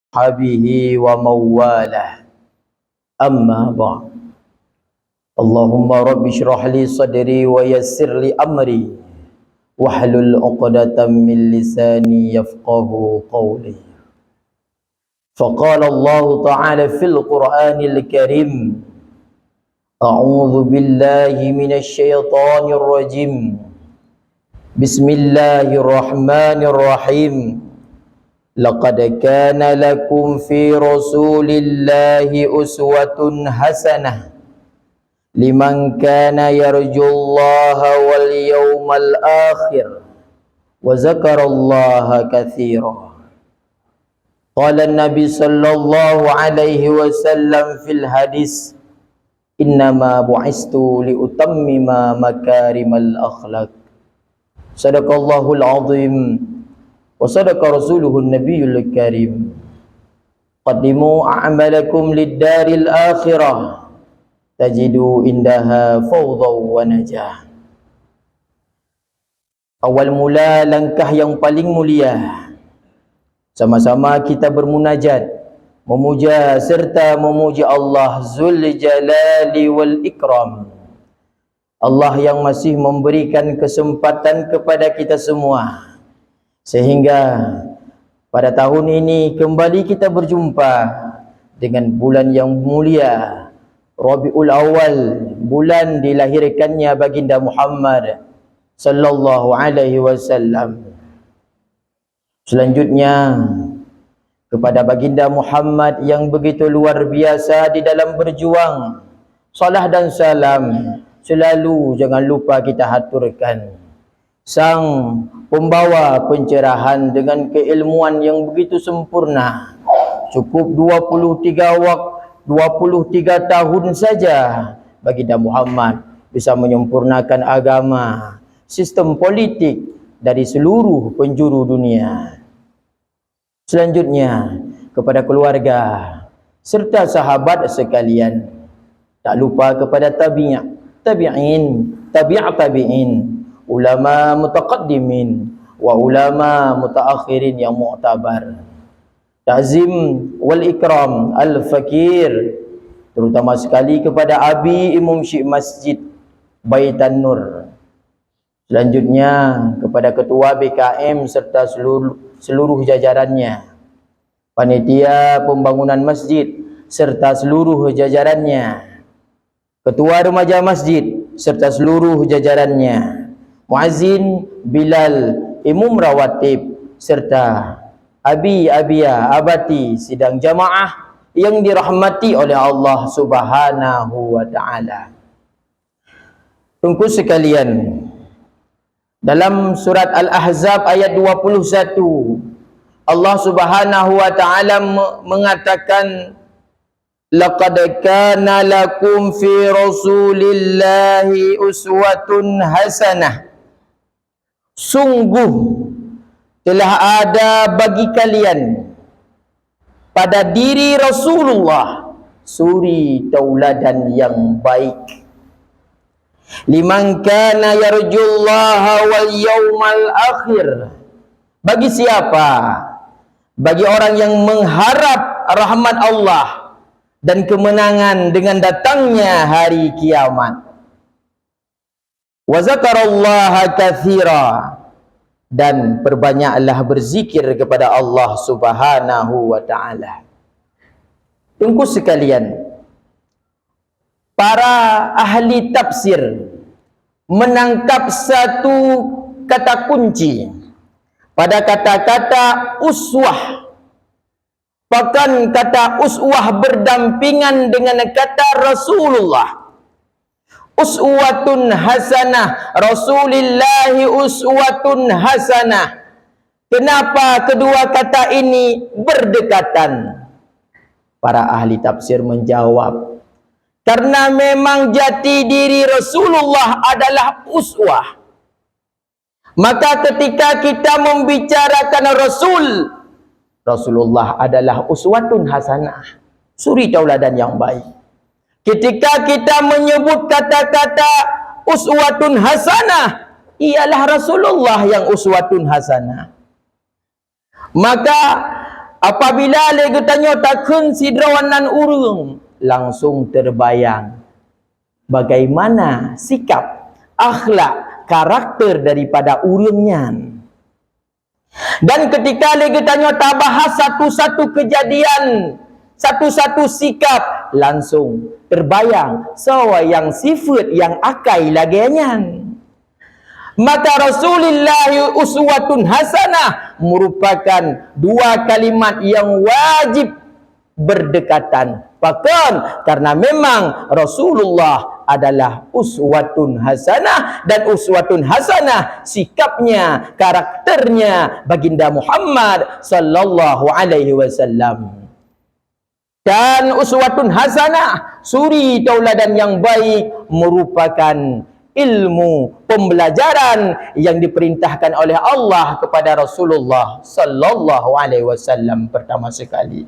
وصحبه ومواله أما بعد اللهم رب اشرح لي صدري ويسر لي أمري واحلل عقدة من لساني يفقه قولي. فقال الله تعالى في القرآن الكريم: أعوذ بالله من الشيطان الرجيم بسم الله الرحمن الرحيم لقد كان لكم في رسول الله أسوة حسنة لمن كان يرجو الله واليوم الآخر وذكر الله كثيرا. قال النبي صلى الله عليه وسلم في الحديث: إنما بعثت لأتمم مكارم الأخلاق. صدق الله العظيم وصدق رسوله النبي الكريم. قدموا أعمالكم للدار الآخرة تجدوا عندها فوضى ونجاح. Awal mula langkah yang paling mulia, sama-sama kita bermunajat, memuja serta memuji Allah Zul Jalali wal Ikram, Allah yang masih memberikan kesempatan kepada kita semua sehingga pada tahun ini kembali kita berjumpa dengan bulan yang mulia Rabiul Awal, bulan dilahirkannya baginda Muhammad sallallahu alaihi wasallam. Selanjutnya kepada baginda Muhammad yang begitu luar biasa di dalam berjuang, salah dan salam selalu jangan lupa kita haturkan. Sang pembawa pencerahan dengan keilmuan yang begitu sempurna, cukup 23 tahun saja baginda Muhammad bisa menyempurnakan agama, sistem politik dari seluruh penjuru dunia. Selanjutnya kepada keluarga serta sahabat sekalian, tak lupa kepada tabi'in, ulama mutaqaddimin wa ulama mutaakhirin yang mu'tabar. Ta'zim wal ikram al-fakir, terutama sekali kepada Abi Imam Syekh Masjid Baitan Nur. Selanjutnya kepada ketua BKM serta seluruh jajarannya, panitia pembangunan masjid serta seluruh jajarannya, ketua remaja masjid serta seluruh jajarannya, muazzin, bilal, imam rawatib serta abati sidang jamaah yang dirahmati oleh Allah Subhanahu wa taala. Tunggu sekalian, dalam surat Al-Ahzab ayat 21 Allah Subhanahu wa taala mengatakan, laqad kana lakum fi rasulillahi uswatun hasanah. Sungguh telah ada bagi kalian pada diri Rasulullah suri tauladan yang baik. Liman kana yarjullaha wal yawmal akhir. Bagi siapa? Bagi orang yang mengharap rahmat Allah dan kemenangan dengan datangnya hari kiamat. Wa zakarallaha katsira, dan perbanyaklah berzikir kepada Allah Subhanahu wa taala. Tunggu sekalian, para ahli tafsir menangkap satu kata kunci pada kata-kata uswah. Bahkan kata uswah berdampingan dengan kata Rasulullah. Uswatun hasanah, Rasulillahi uswatun hasanah. Kenapa kedua kata ini berdekatan? Para ahli tafsir menjawab, karena memang jati diri Rasulullah adalah uswah. Maka ketika kita membicarakan Rasulullah adalah uswatun hasanah, suri tauladan yang baik. Ketika kita menyebut kata-kata uswatun hasanah, ialah Rasulullah yang uswatun hasanah. Maka Apabila lega tanya takun sidrawanan urung, langsung terbayang bagaimana sikap, akhlak, karakter daripada urungnya. Dan ketika lega tanya tak bahas satu-satu kejadian, satu-satu sikap, langsung terbayang sawa yang sifat yang akai laganya. Maka Rasulullah uswatun hasanah merupakan dua kalimat yang wajib berdekatan. Bahkan karena memang Rasulullah adalah uswatun hasanah, dan uswatun hasanah sikapnya, karakternya baginda Muhammad sallallahu alaihi wasallam. Dan uswatun hasanah, suri tauladan yang baik, merupakan ilmu pembelajaran yang diperintahkan oleh Allah kepada Rasulullah sallallahu alaihi wasallam pertama sekali.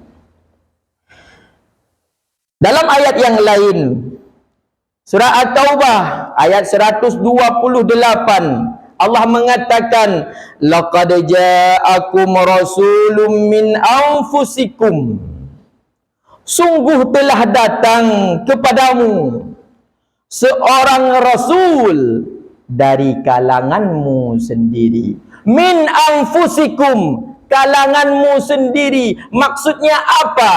Dalam ayat yang lain, surah At-Taubah ayat 128, Allah mengatakan, laqad ja'akum rasulun min anfusikum, sungguh telah datang kepadamu seorang rasul dari kalanganmu sendiri. Min anfusikum, kalanganmu sendiri. Maksudnya apa?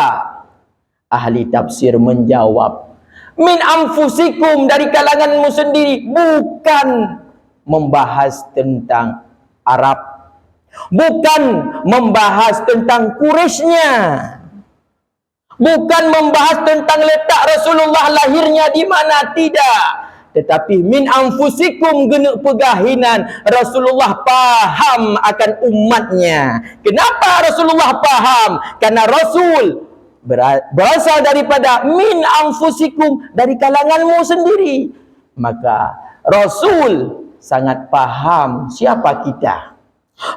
Ahli tafsir menjawab, min anfusikum, dari kalanganmu sendiri, bukan membahas tentang Arab, bukan membahas tentang Quraisynya, bukan membahas tentang letak Rasulullah lahirnya di mana, tidak. Tetapi min anfusikum, genuk pegahinan Rasulullah paham akan umatnya. Kenapa Rasulullah paham? Karena Rasul berasal daripada min anfusikum, dari kalanganmu sendiri. Maka Rasul sangat paham siapa kita.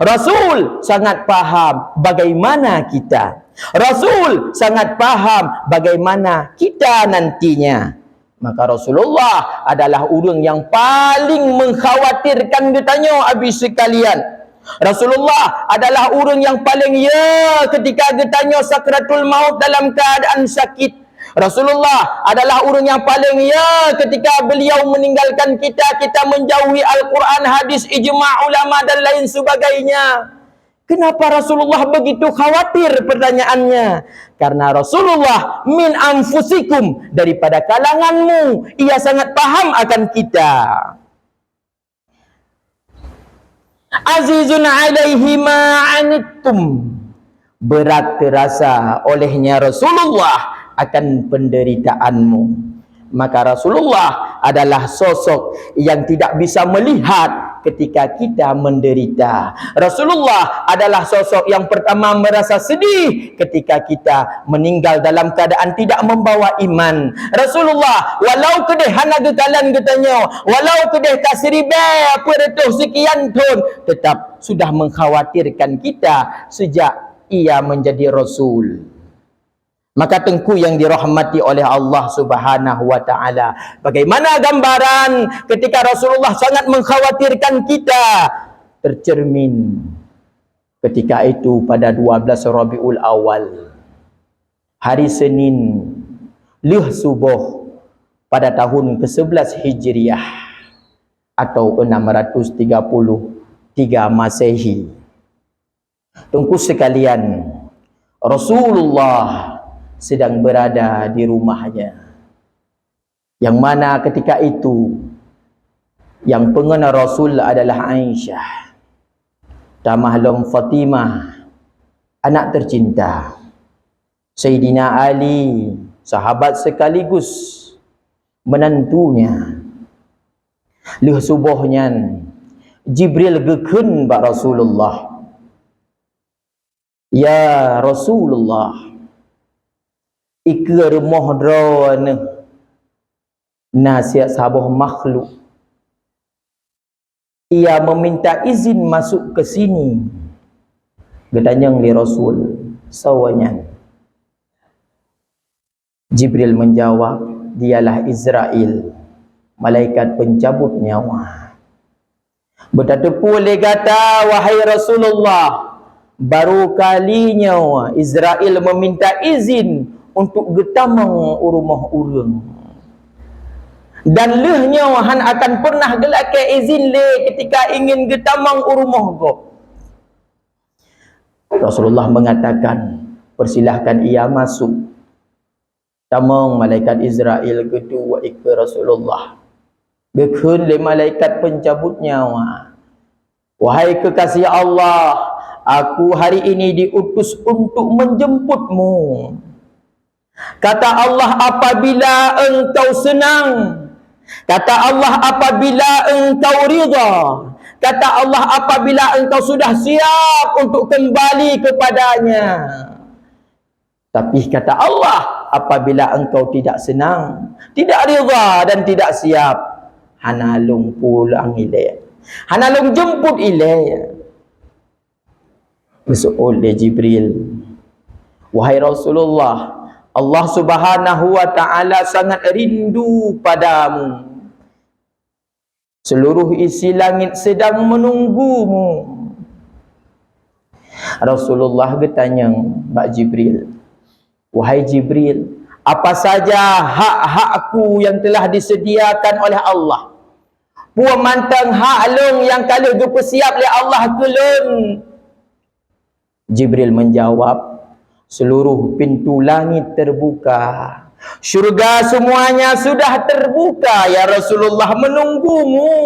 Rasul sangat paham bagaimana kita. Rasul sangat paham bagaimana kita nantinya. Maka Rasulullah adalah orang yang paling mengkhawatirkan ditanya habis sekalian. Rasulullah adalah orang yang paling ketika ditanya sakratul maut dalam keadaan sakit. Rasulullah adalah orang yang paling ketika beliau meninggalkan kita, kita menjauhi Al-Quran, hadis, ijma' ulama dan lain sebagainya. Kenapa Rasulullah begitu khawatir? Pertanyaannya, karena Rasulullah min anfusikum, daripada kalanganmu, ia sangat paham akan kita. Azizun alaihi ma'anittum, berat terasa olehnya Rasulullah akan penderitaanmu. Maka Rasulullah adalah sosok yang tidak bisa melihat ketika kita menderita. Rasulullah adalah sosok yang pertama merasa sedih ketika kita meninggal dalam keadaan tidak membawa iman. Rasulullah walau kedeh hanaga kalan katanya, walau kedeh kasribe apa ratus sekian ton, tetap sudah mengkhawatirkan kita sejak ia menjadi Rasul. Maka tengku yang dirahmati oleh Allah Subhanahu wa ta'ala, bagaimana gambaran ketika Rasulullah sangat mengkhawatirkan kita tercermin ketika itu pada 12 Rabiul Awal, hari Senin, leh subuh pada tahun ke-11 Hijriah atau 633 Masehi. Tengku sekalian, Rasulullah sedang berada di rumahnya, yang mana ketika itu yang pengenal Rasul adalah Aisyah, Tamahlum Fatimah, anak tercinta Sayyidina Ali, sahabat sekaligus menantunya. Leh subuhnya Jibril gekun bak Rasulullah, ya Rasulullah, ikir mohdron nasihat sahabat makhluk. Ia meminta izin masuk ke sini. Gedanyang li Rasul sawanya. Jibril menjawab, dialah Israel, malaikat pencabut nyawa. Bertatu boleh kata, wahai Rasulullah, baru kalinya Israel meminta izin untuk getamang rumah urang. Dan lehnya han akan pernah gelake izin le ketika ingin getamang rumah go. Rasulullah mengatakan, persilahkan ia masuk. Tamang malaikat Israel kedua ke Rasulullah. Bekun le malaikat pencabut nyawa. Wahai kekasih Allah, aku hari ini diutus untuk menjemputmu. Kata Allah, apabila engkau senang. Kata Allah, apabila engkau ridha. Kata Allah, apabila engkau sudah siap untuk kembali kepadanya. Tapi kata Allah, apabila engkau tidak senang, tidak ridha dan tidak siap, hanalung pulang ilai. Hanalung jemput ilai. Bersoal oleh Jibril, wahai Rasulullah, Allah Subhanahu wa ta'ala sangat rindu padamu. Seluruh isi langit sedang menunggumu. Rasulullah bertanya Mbak Jibril, wahai Jibril, apa saja hak-hakku yang telah disediakan oleh Allah? Puan mantang hak long yang kalau dipersiap oleh Allah kelun. Jibril menjawab, seluruh pintu langit terbuka. Syurga semuanya sudah terbuka, ya Rasulullah, menunggumu.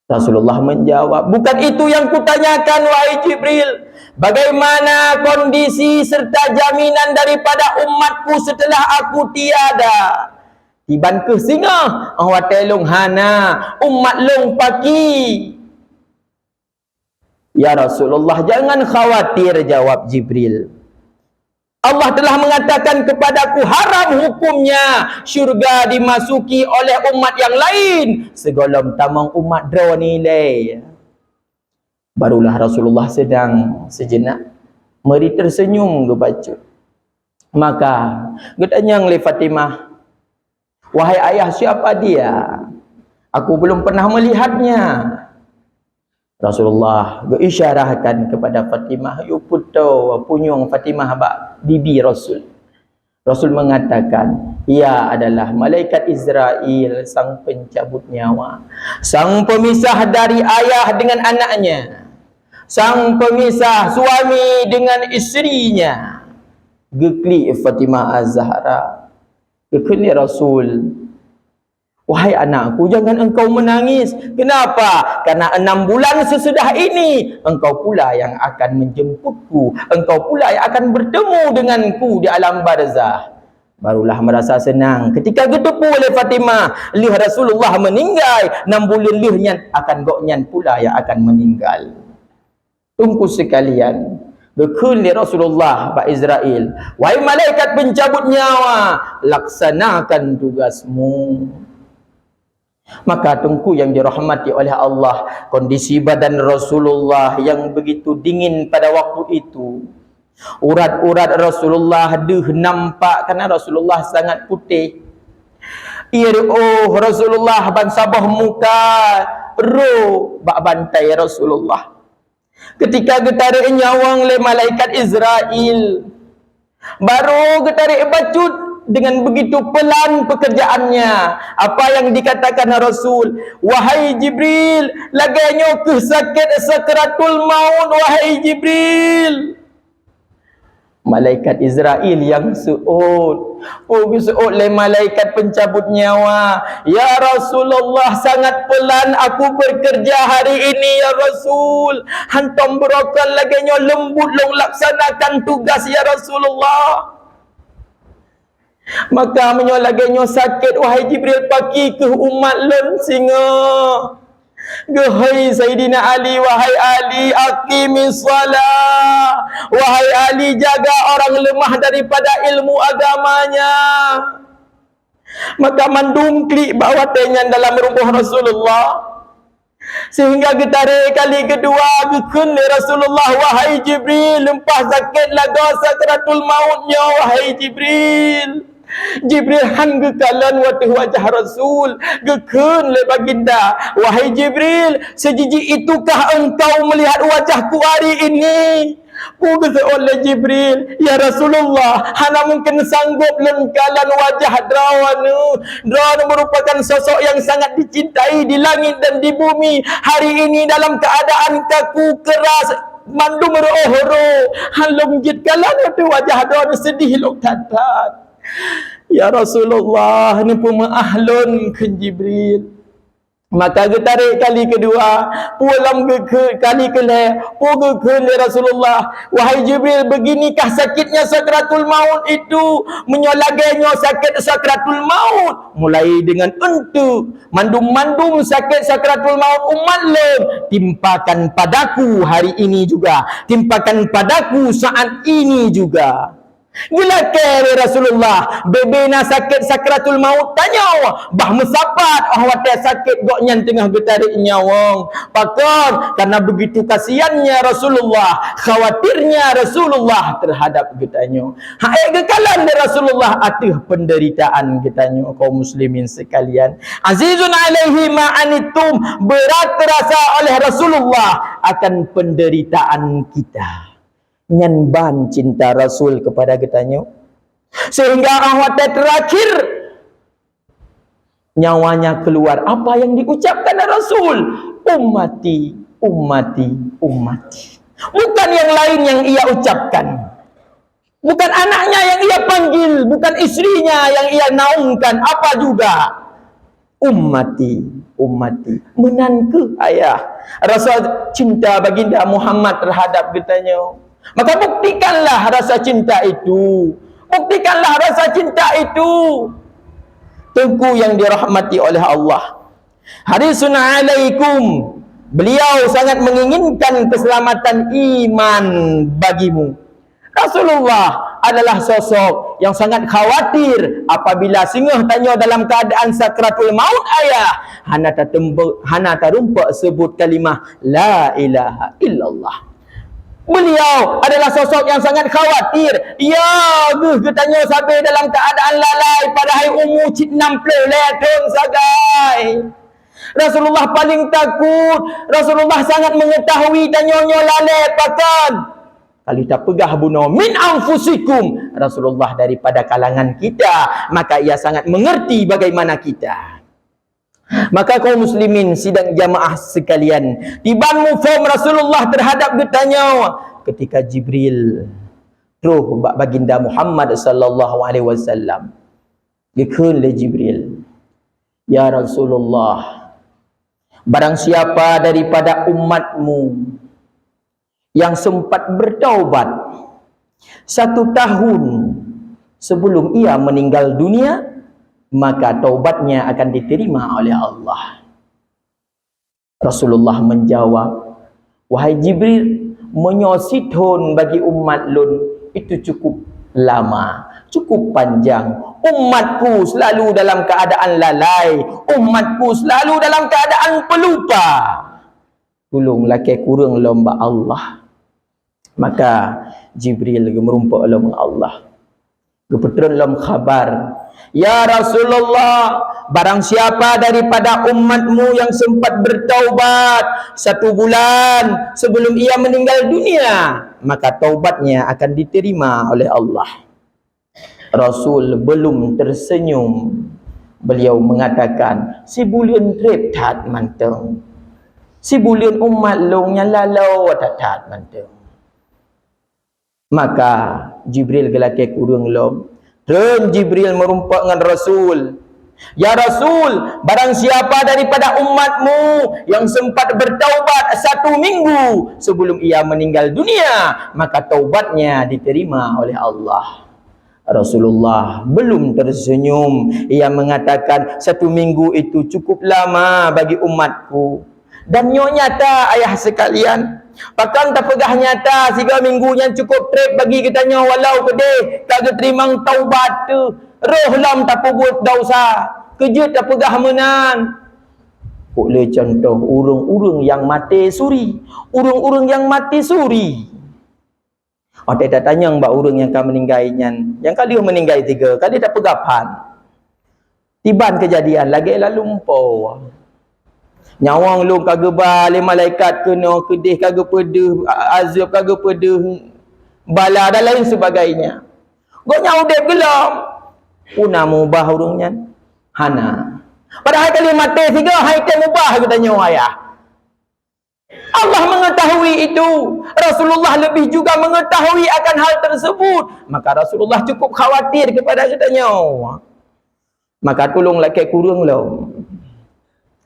Rasulullah menjawab, bukan itu yang kutanyakan wahai Jibril. Bagaimana kondisi serta jaminan daripada umatku setelah aku tiada? Tiban ke singa, awak telung hana, umat long paki. Ya Rasulullah, jangan khawatir, jawab Jibril. Allah telah mengatakan kepadaku, haram hukumnya syurga dimasuki oleh umat yang lain segolong tamang umat draw nilai. Barulah Rasulullah sedang sejenak meri tersenyum kebaca. Maka getanya oleh Fatimah, wahai ayah, siapa dia? Aku belum pernah melihatnya. Rasulullah berisyarahkan kepada Fatimah, yu puto punyung Fatimah bak bibi Rasul. Rasul mengatakan, ia adalah malaikat Israel, sang pencabut nyawa, sang pemisah dari ayah dengan anaknya, sang pemisah suami dengan isterinya. Gekli Fatimah Az-Zahra, gekli Rasul, wahai anakku, jangan engkau menangis. Kenapa? Karena 6 bulan sesudah ini, engkau pula yang akan menjemputku. Engkau pula yang akan bertemu denganku di alam barzah. Barulah merasa senang ketika gedepu oleh Fatimah, lih Rasulullah meninggal, 6 bulan lihnya akan goknyan pula yang akan meninggal. Tunggu sekalian, bekun li Rasulullah Pak Israel, wahai malaikat pencabut nyawa, laksanakan tugasmu. Maka tungku yang dirahmati oleh Allah, kondisi badan Rasulullah yang begitu dingin pada waktu itu. Urat-urat Rasulullah nampak kerana Rasulullah sangat putih. Rasulullah ban sabah muka bak bantai Rasulullah. Ketika getarik nyawang le malaikat Israel, baru getarik bacut dengan begitu pelan pekerjaannya. Apa yang dikatakan Rasul, wahai Jibril, laganya ke sakit sakratul maut, wahai Jibril. Malaikat Israel yang suud le malaikat pencabut nyawa, ya Rasulullah, sangat pelan aku bekerja hari ini ya Rasul. Hantam berokan laganya lembut long laksanakan tugas ya Rasulullah. Maka menyolaganya sakit, wahai Jibril, pagi ke umat lon singa. Gehai Sayyidina Ali, wahai Ali, aqimis salah. Wahai Ali, jaga orang lemah daripada ilmu agamanya. Maka mandungklik bahawa tenyan dalam rumah Rasulullah. Sehingga getare kali kedua gekun Rasulullah, wahai Jibril, lempah sakit laga sakratul mautnya, wahai Jibril. Jibril han gekalan wajah Rasul, gekun le baginda, wahai Jibril, sejijik itukah engkau melihat wajahku hari ini? Kata oleh Jibril, ya Rasulullah, hana mungkin sanggup lengkalan wajah Drawan merupakan sosok yang sangat dicintai di langit dan di bumi. Hari ini dalam keadaan kaku keras, mandu merohoro, halong jitkalan itu wajah Drawan sedih lok tatat. Ya Rasulullah, ni pun mengahlun ke Jibril. Maka getarik kali kedua, pulang ke kali kele, ke Rasulullah. Wahai Jibril, beginikah sakitnya sakratul maut itu? Menyolagainya sakit sakratul maut. Mulai dengan entu, mandum-mandum sakit sakratul maut umat lem, timpakan padaku hari ini juga. Timpakan padaku saat ini juga. Gila kere Rasulullah, bebena sakit sakratul maut tanya, bah mesapat awak sakit goknya tengah getarik nyawang. Pakon karena begitu kasihannya Rasulullah, khawatirnya Rasulullah terhadap getanya. Hai gekalan dari Rasulullah atuh penderitaan getanya kaum muslimin sekalian. Azizun alaihi ma anitum, berat terasa oleh Rasulullah akan penderitaan kita. Nyanban cinta Rasul kepada kitanya, sehingga awak terakhir nyawanya keluar. Apa yang diucapkan Rasul? Ummati, ummati, ummati. Bukan yang lain yang ia ucapkan, bukan anaknya yang ia panggil, bukan istrinya yang ia naungkan. Apa juga? Ummati, ummati. Menan ke ayah rasa cinta baginda Muhammad terhadap kitanya. Maka buktikanlah rasa cinta itu. Buktikanlah rasa cinta itu. Tengku yang dirahmati oleh Allah. Harisun alaikum. Beliau sangat menginginkan keselamatan iman bagimu. Rasulullah adalah sosok yang sangat khawatir apabila singgah tanya dalam keadaan sakratul maut ayah. Hana tarumpa sebut kalimah la ilaha illallah. Beliau adalah sosok yang sangat khawatir. Ya, ketanya sampai dalam keadaan lalai padahal umur 60 leteng sagai. Rasulullah paling takut. Rasulullah sangat mengetahui tanyonya lalai pakan. Kali tak pegah bunuh min anfusikum, Rasulullah daripada kalangan kita, maka ia sangat mengerti bagaimana kita. Maka kaum muslimin sidang jamaah sekalian, tiban mufhum Rasulullah terhadap getanya ketika Jibril roh baginda Muhammad sallallahu alaihi wasallam dikeun le Jibril, ya Rasulullah, barang siapa daripada umatmu yang sempat bertaubat 1 tahun sebelum ia meninggal dunia, maka taubatnya akan diterima oleh Allah. Rasulullah menjawab, wahai Jibril, menyosithon bagi umat lun itu cukup lama, cukup panjang. Umatku selalu dalam keadaan lalai, umatku selalu dalam keadaan pelupa. Tolonglah ke kurang lomba Allah. Maka Jibril merumpak lomba Allah. Kebetulan dalam khabar, ya Rasulullah, barang siapa daripada umatmu yang sempat bertaubat 1 bulan sebelum ia meninggal dunia, maka taubatnya akan diterima oleh Allah. Rasul belum tersenyum. Beliau mengatakan, si bulian trep tat manteng. Si bulian umat long yang lalau tat manteng. Maka Jibril gelake kurung lom. Dan Jibril merumpak dengan Rasul. Ya Rasul, barang siapa daripada umatmu yang sempat bertaubat 1 minggu sebelum ia meninggal dunia, maka taubatnya diterima oleh Allah. Rasulullah belum tersenyum. Ia mengatakan 1 minggu itu cukup lama bagi umatku. Dan nyata ayah sekalian, bahkan tak pegah nyata 3 minggu yang cukup trip bagi kitanya, walau gede tak terima taubat tu, roh lam tak buat dosa, kejut tak pegah menan. Boleh contoh urung-urung yang mati suri, urung-urung yang mati suri, Oh, dia tak tanya mbak urang yang kan meninggal nyan. Yang kali meninggal 3 kali tak pegapan. Tiban kejadian lagi lalu lumpur. Nyawang lu kagak balik malaikat kena kedih kagak pedih azab kagak pedih bala dan lain sebagainya. Gok nyau dep gelam. Una mubah urungnya. Hana. Padahal kali mati 3 hai teh mubah katanya ayah. Allah mengetahui itu. Rasulullah lebih juga mengetahui akan hal tersebut. Maka Rasulullah cukup khawatir kepada katanya. Maka tolonglah ke kurung lo.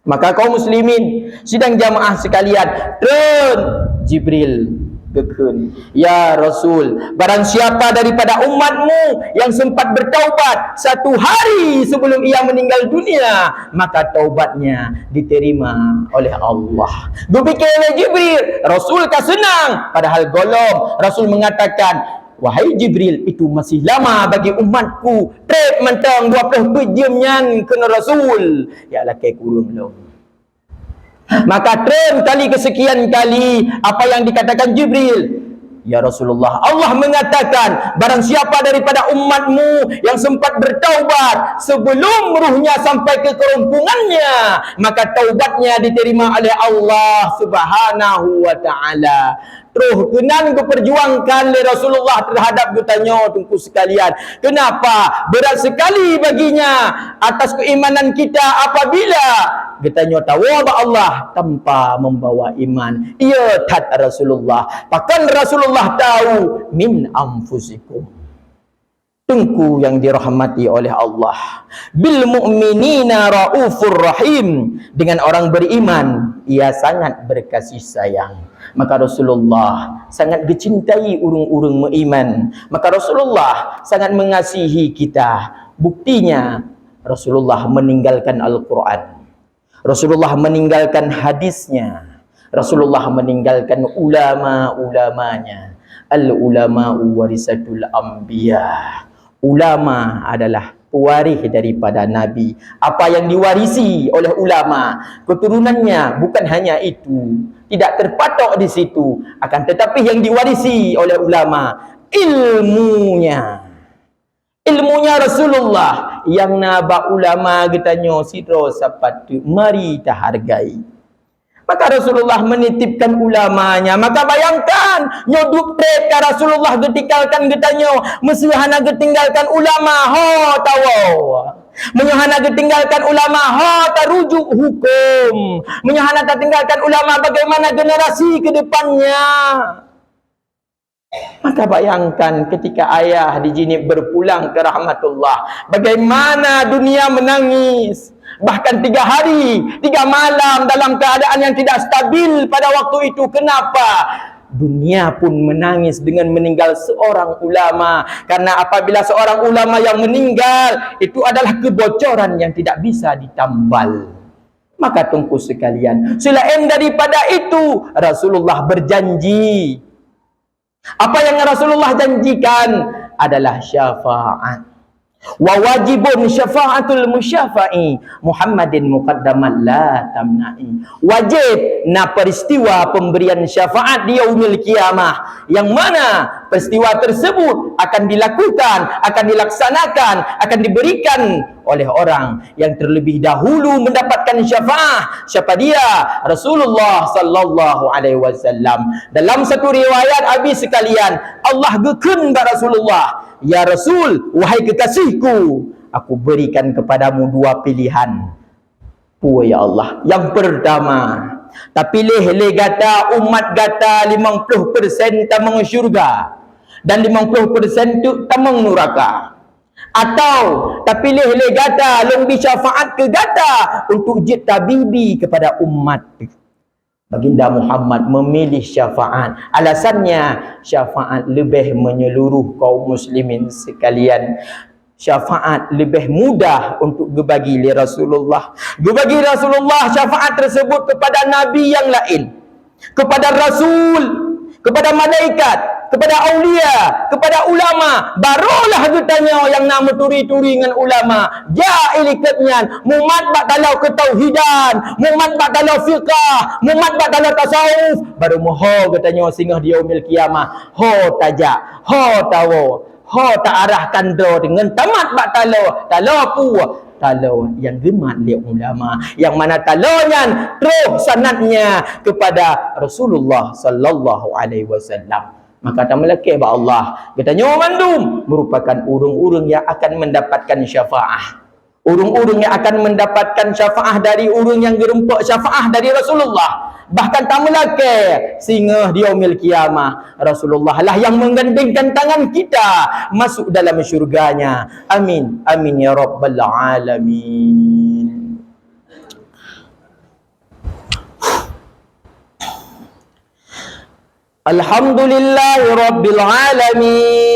Maka kaum muslimin sidang jamaah sekalian, turun Jibril gekun, ya Rasul, barang siapa daripada umatmu yang sempat bertaubat 1 hari sebelum ia meninggal dunia, maka taubatnya diterima oleh Allah. Berfikirnya Jibril, Rasul kah senang, padahal golong. Rasul mengatakan, wahai Jibril, itu masih lama bagi umatku. Trep mentang 20 jam kena Rasul. Ya lah ke kurung lo. Maka trem kali kesekian kali apa yang dikatakan Jibril. Ya Rasulullah, Allah mengatakan barang siapa daripada umatmu yang sempat bertaubat sebelum ruhnya sampai ke kerumpungannya, maka taubatnya diterima oleh Allah Subhanahu wa taala. Terus kenan keperjuangkan oleh Rasulullah terhadap bertanya tungku sekalian. Kenapa berat sekali baginya atas keimanan kita apabila bertanya tawab Allah tanpa membawa iman. Ya tat Rasulullah. Bahkan Rasulullah tahu min anfusikum. Tungku yang dirahmati oleh Allah. Bil mu'minina raufur rahim. Dengan orang beriman, ia sangat berkasih sayang. Maka Rasulullah sangat dicintai urung-urung beriman. Maka Rasulullah sangat mengasihi kita. Buktinya Rasulullah meninggalkan Al-Quran. Rasulullah meninggalkan hadisnya. Rasulullah meninggalkan ulama-ulamanya. Al-ulama'u warisatul anbiya. Ulama adalah pewaris daripada Nabi. Apa yang diwarisi oleh ulama, keturunannya bukan hanya itu, tidak terpatok di situ, akan tetapi yang diwarisi oleh ulama, ilmunya. Ilmunya Rasulullah yang naba ulama getanya sidro sapatu mari tahargai. Maka Rasulullah menitipkan ulamanya. Maka bayangkan nyoduk trep ka Rasulullah getinggalkan getanya mesihana getinggalkan ulama ho tawo. Menyahana getinggalkan ulama ho tarujuk hukum. Menyahana tinggalkan ulama bagaimana generasi ke depannya. Maka bayangkan ketika ayah dijinib berpulang ke rahmatullah, bagaimana dunia menangis. Bahkan 3 hari, 3 malam dalam keadaan yang tidak stabil pada waktu itu. Kenapa? Dunia pun menangis dengan meninggal seorang ulama. Karena apabila seorang ulama yang meninggal, itu adalah kebocoran yang tidak bisa ditambal. Maka tunggu sekalian, selain daripada itu, Rasulullah berjanji. Apa yang Rasulullah janjikan adalah syafaat. Wa wajibun syafa'atul musyafa'i Muhammadin muqaddaman la tamna'i. Wajib na peristiwa pemberian syafaat di yaumil kiamah, yang mana peristiwa tersebut akan dilakukan, akan dilaksanakan, akan diberikan oleh orang yang terlebih dahulu mendapatkan syafaat. Siapa dia? Rasulullah sallallahu alaihi wasallam. Dalam satu riwayat abi sekalian, Allah gekun kepada Rasulullah, ya Rasul, wahai kekasihku, aku berikan kepadamu 2 pilihan. Ya Allah. Yang pertama, tak pilih le gata umat gata 50% tamang syurga dan 50% tu tamang neraka. Atau tak pilih le gata long bi syafaat ke gata untuk jid tabibi kepada umat. Baginda Muhammad memilih syafaat. Alasannya syafaat lebih menyeluruh kaum muslimin sekalian. Syafaat lebih mudah untuk dibagi oleh Rasulullah. Dibagi Rasulullah syafaat tersebut kepada nabi yang lain, kepada rasul, kepada malaikat, kepada aulia, kepada ulama, barulah getanya yang nama turi-turi dengan ulama. Ja ilikatnya, mumat bak talau ketauhidan, mumat bak talau fiqah, mumat bak talau tasawuf, baru moho getanya singgah di yaumil kiamah. Ho tajak, ho tawo, ho tak arahkan do dengan tamat bak talau pu. Talau yang gemat dia ulama, yang mana talaunya terus sanadnya kepada Rasulullah sallallahu alaihi wasallam. Maka tak melekeh ba Allah katanya mandum merupakan urung-urung yang akan mendapatkan syafaah, urung-urung yang akan mendapatkan syafaah dari urung yang gerempak syafaah dari Rasulullah. Bahkan tak melakir sehingga di yaumil kiamah Rasulullah lah yang menggandengkan tangan kita masuk dalam syurganya. Amin, amin ya rabbal alamin. Alhamdulillahi rabbil alamin.